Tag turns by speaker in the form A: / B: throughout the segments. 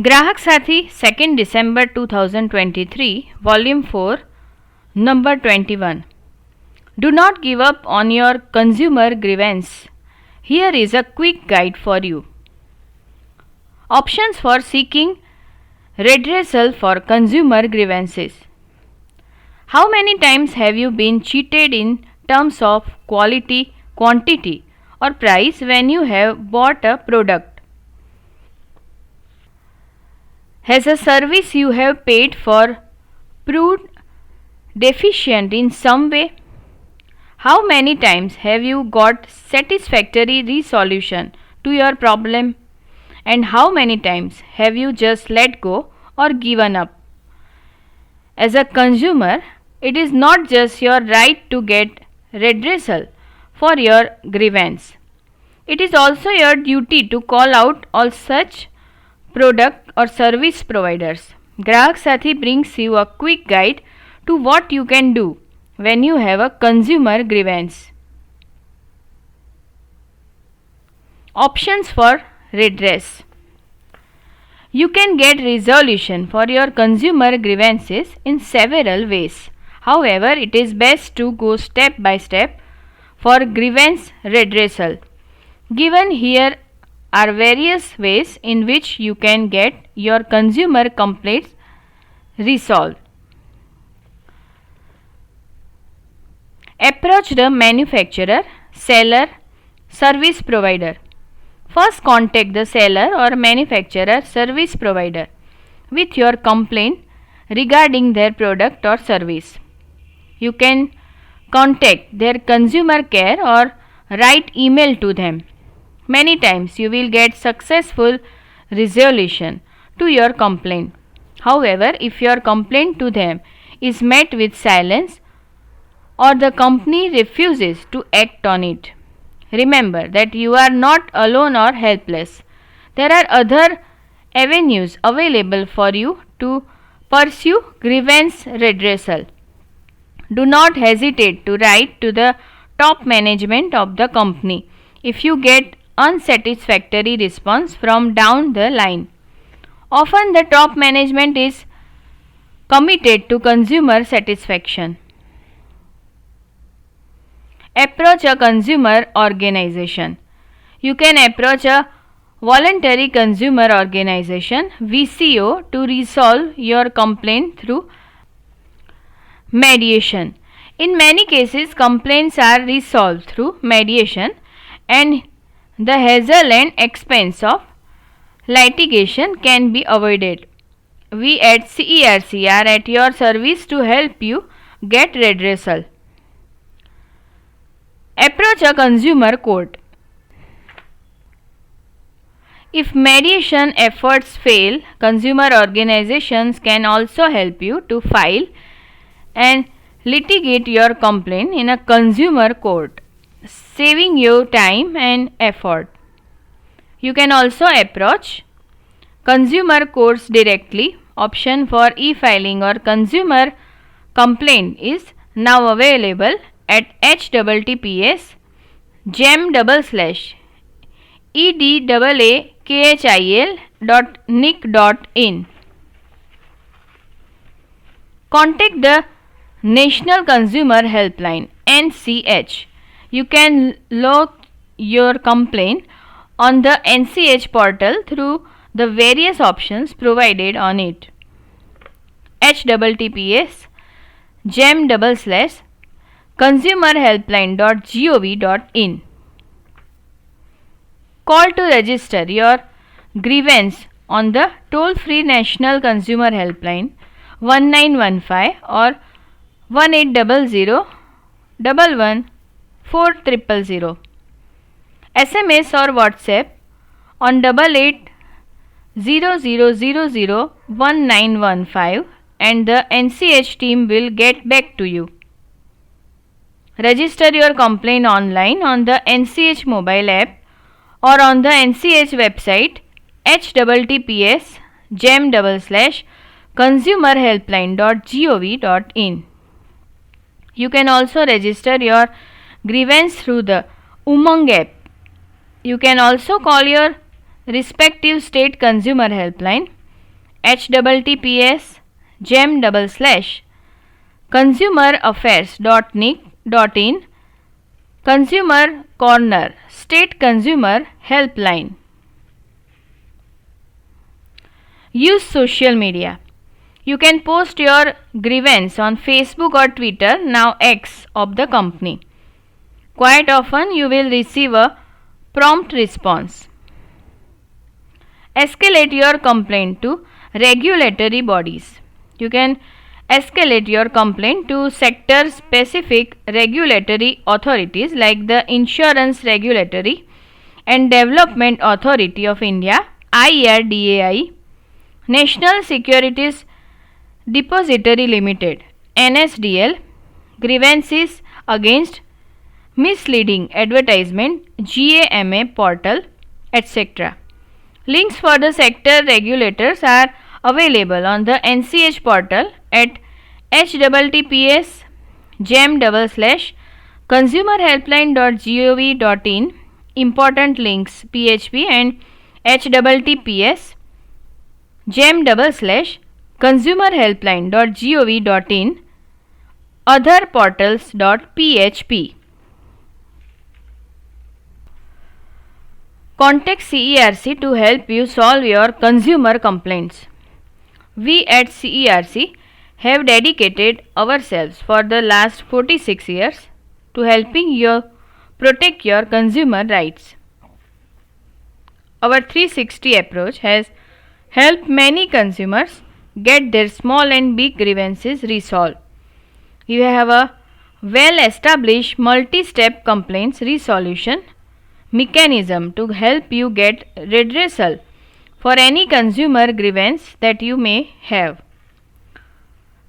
A: Grahak Sathi, 2nd December 2023, Volume 4, Number 21. Do not give up on your consumer grievance. Here is a quick guide for you. Options for seeking redressal for consumer grievances. How many times have you been cheated in terms of quality, quantity, or price when you have bought a product? Has a service you have paid for proved deficient in some way? How many times have you got satisfactory resolution to your problem? And how many times have you just let go or given up? As a consumer, it is not just your right to get redressal for your grievance. It is also your duty to call out all such product or service providers. Grahak Sathi brings you a quick guide to what you can do when you have a consumer grievance. Options for redress. You can get resolution for your consumer grievances in several ways. However, it is best to go step by step for grievance redressal. Given here are various ways in which you can get your consumer complaints resolved. Approach the manufacturer, seller, service provider. First, contact the seller or manufacturer service provider with your complaint regarding their product or service. You can contact their consumer care or write email to them. Many times you will get successful resolution to your complaint. However, if your complaint to them is met with silence or the company refuses to act on it, remember that you are not alone or helpless. There are other avenues available for you to pursue grievance redressal. Do not hesitate to write to the top management of the company if you get unsatisfactory response from down the line. Often the top management is committed to consumer satisfaction. Approach a consumer organization. You can approach a voluntary consumer organization VCO to resolve your complaint through mediation. In many cases, complaints are resolved through mediation and the hassle and expense of litigation can be avoided. We at CERC are at your service to help you get redressal. Approach a consumer court. If mediation efforts fail, consumer organizations can also help you to file and litigate your complaint in a consumer court, saving you time and effort. You can also approach consumer courts directly. Option for e-filing or consumer complaint is now available at https://edaakhil.nic.in. Contact the National Consumer Helpline (NCH). You can log your complaint on the NCH portal through the various options provided on it. https://consumerhelpline.gov.in. Call to register your grievance on the toll-free National Consumer Helpline 1915 or 1800 11 4000. SMS or WhatsApp on 8800001915 and the NCH team will get back to you. Register your complaint online on the NCH mobile app or on the NCH website https://consumerhelpline.gov.in. You can also register your grievance through the Umang app. You can also call your respective state consumer helpline https://consumeraffairs.nic.in Consumer Corner State Consumer Helpline. Use social media. You can post your grievance on Facebook or Twitter, now X, of the company. Quite often you will receive a prompt response. Escalate your complaint to regulatory bodies. You can escalate your complaint to sector specific regulatory authorities like the Insurance Regulatory and Development Authority of India IRDAI, National Securities Depository Limited NSDL, Grievances Against Misleading Advertisement GAMA portal, etc. Links for the sector regulators are available on the NCH portal at https://consumerhelpline.gov.in important links php and https://consumerhelpline.gov.in other portals.php. Contact CERC to help you solve your consumer complaints. We at CERC have dedicated ourselves for the last 46 years to helping you protect your consumer rights. Our 360 approach has helped many consumers get their small and big grievances resolved. We have a well-established multi-step complaints resolution mechanism to help you get redressal for any consumer grievance that you may have.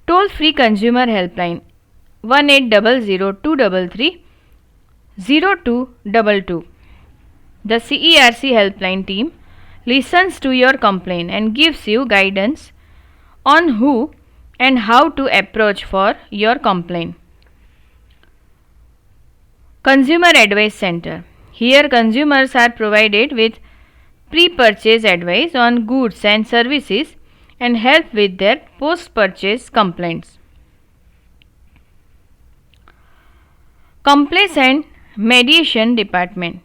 A: Toll-free consumer helpline 1800-233-0222. The CERC helpline team listens to your complaint and gives you guidance on who and how to approach for your complaint. Consumer Advice Center. Here consumers are provided with pre-purchase advice on goods and services and help with their post-purchase complaints. Complaints and Mediation Department.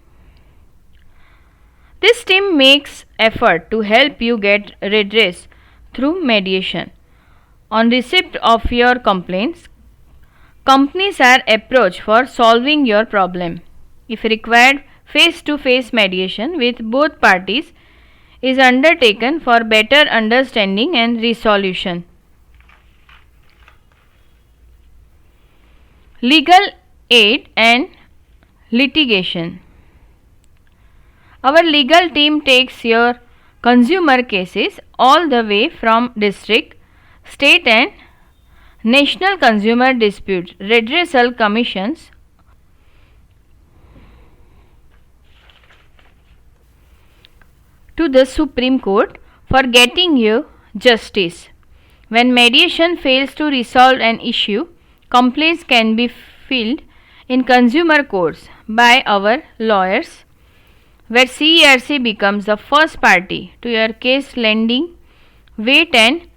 A: This team makes effort to help you get redress through mediation. On receipt of your complaints, companies are approached for solving your problem. If required, face-to-face mediation with both parties is undertaken for better understanding and resolution. Legal aid and litigation. Our legal team takes your consumer cases all the way from district, state and national consumer dispute redressal commissions to the Supreme Court for getting you justice. When mediation fails to resolve an issue, complaints can be filed in consumer courts by our lawyers, where CERC becomes the first party to your case, lending weight and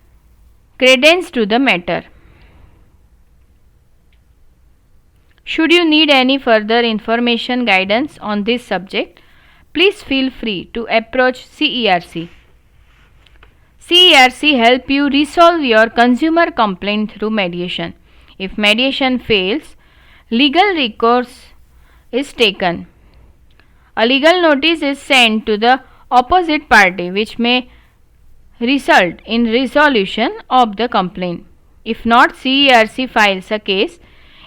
A: credence to the matter. Should you need any further information guidance on this subject, please feel free to approach CERC. CERC help you resolve your consumer complaint through mediation. If mediation fails, legal recourse is taken. A legal notice is sent to the opposite party which may result in resolution of the complaint. If not, CERC files a case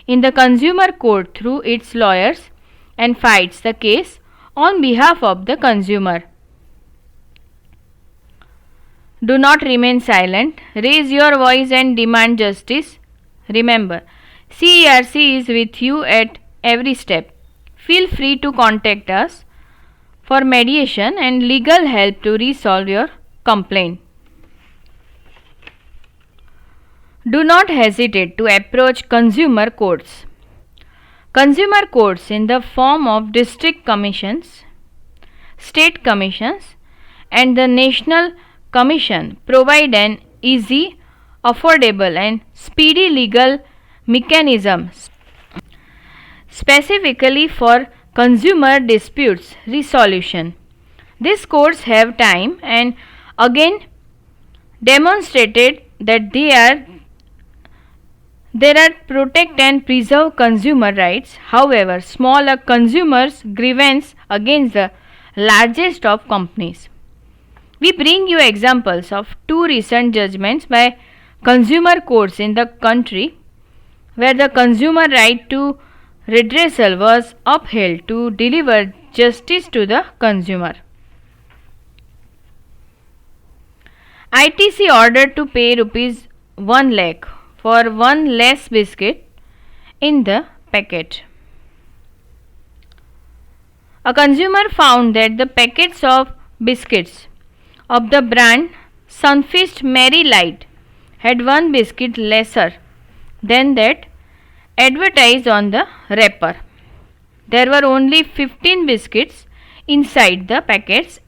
A: in the consumer court through its lawyers and fights the case on behalf of the consumer. Do not remain silent. Raise your voice and demand justice. Remember, CERC is with you at every step. Feel free to contact us for mediation and legal help to resolve your complaint. Do not hesitate to approach consumer courts. Consumer courts in the form of district commissions, state commissions and the national Commission provide an easy, affordable and speedy legal mechanism specifically for consumer disputes resolution. These courts have time and again demonstrated that there are protect and preserve consumer rights. However, small a consumer's grievance against the largest of companies. We bring you examples of two recent judgments by consumer courts in the country where the consumer right to redressal was upheld to deliver justice to the consumer. ITC ordered to pay rupees 1 lakh for one less biscuit in the packet. A consumer found that the packets of biscuits of the brand Sunfeast Merry Light had one biscuit lesser than that advertised on the wrapper. There were only 15 biscuits inside the packets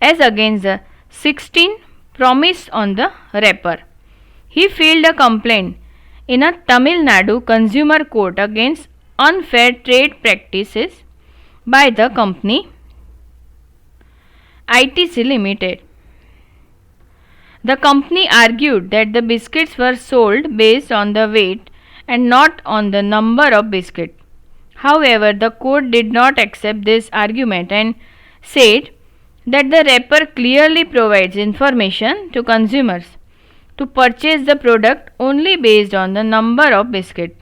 A: as against the 16 promised on the wrapper. He filed a complaint in a Tamil Nadu consumer court against unfair trade practices by the company ITC Limited. The company argued that the biscuits were sold based on the weight and not on the number of biscuits. However, the court did not accept this argument and said that the wrapper clearly provides information to consumers to purchase the product only based on the number of biscuits.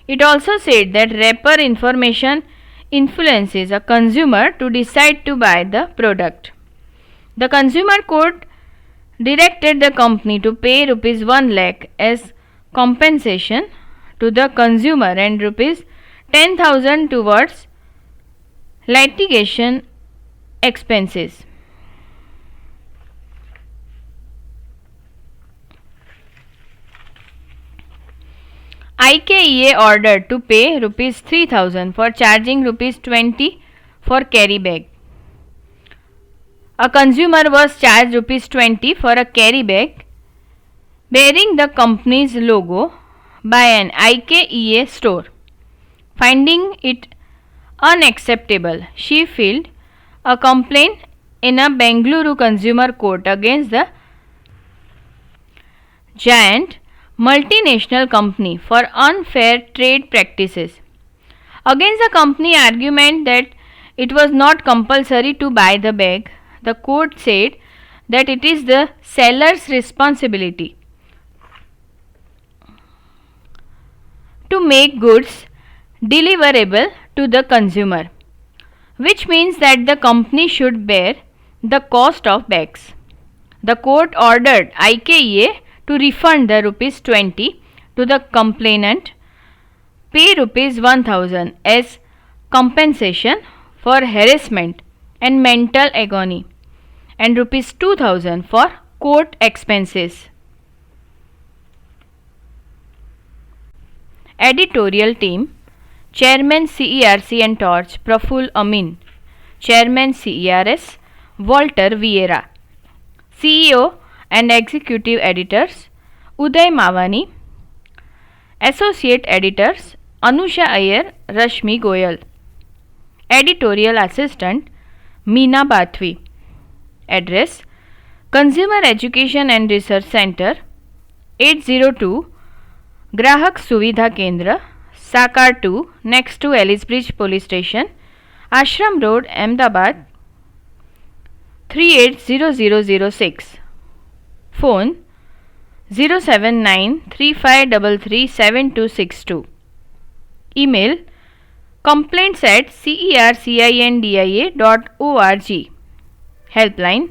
A: It also said that wrapper information influences a consumer to decide to buy the product. The consumer court directed the company to pay rupees 1 lakh as compensation to the consumer and rupees 10,000 towards litigation expenses. IKEA ordered to pay rupees 3,000 for charging rupees 20 for carry bag. A consumer was charged rupees 20 for a carry bag bearing the company's logo by an IKEA store. Finding it unacceptable, she filed a complaint in a Bengaluru consumer court against the giant multinational company for unfair trade practices. Against the company argument that it was not compulsory to buy the bag, the court said that it is the seller's responsibility to make goods deliverable to the consumer, which means that the company should bear the cost of bags. The court ordered IKEA to refund the rupees 20 to the complainant, pay rupees 1,000 as compensation for harassment and mental agony, and rupees 2,000 for court expenses. Editorial team: Chairman CERC and Torch Praful Amin, Chairman CERS Walter Vieira, CEO and Executive Editors Uday Mavani, Associate Editors Anusha Iyer, Rashmi Goyal, Editorial Assistant Meena Bathwi. Address: Consumer Education and Research Center, 802 Grahak Suvidha Kendra, Sakar 2, next to Ellisbridge Police Station, Ashram Road, Ahmedabad 380006. Phone 07935337262. Email complaints@cercindia.org. Helpline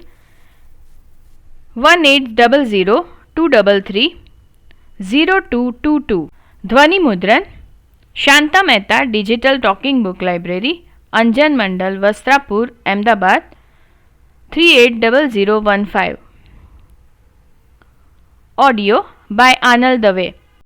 A: 1800-233-0222. ध्वनि मुद्रण Shanta Mehta digital talking book library, Anjan Mandal, Vastrapur, Ahmedabad 380015. Audio by Anil Dave.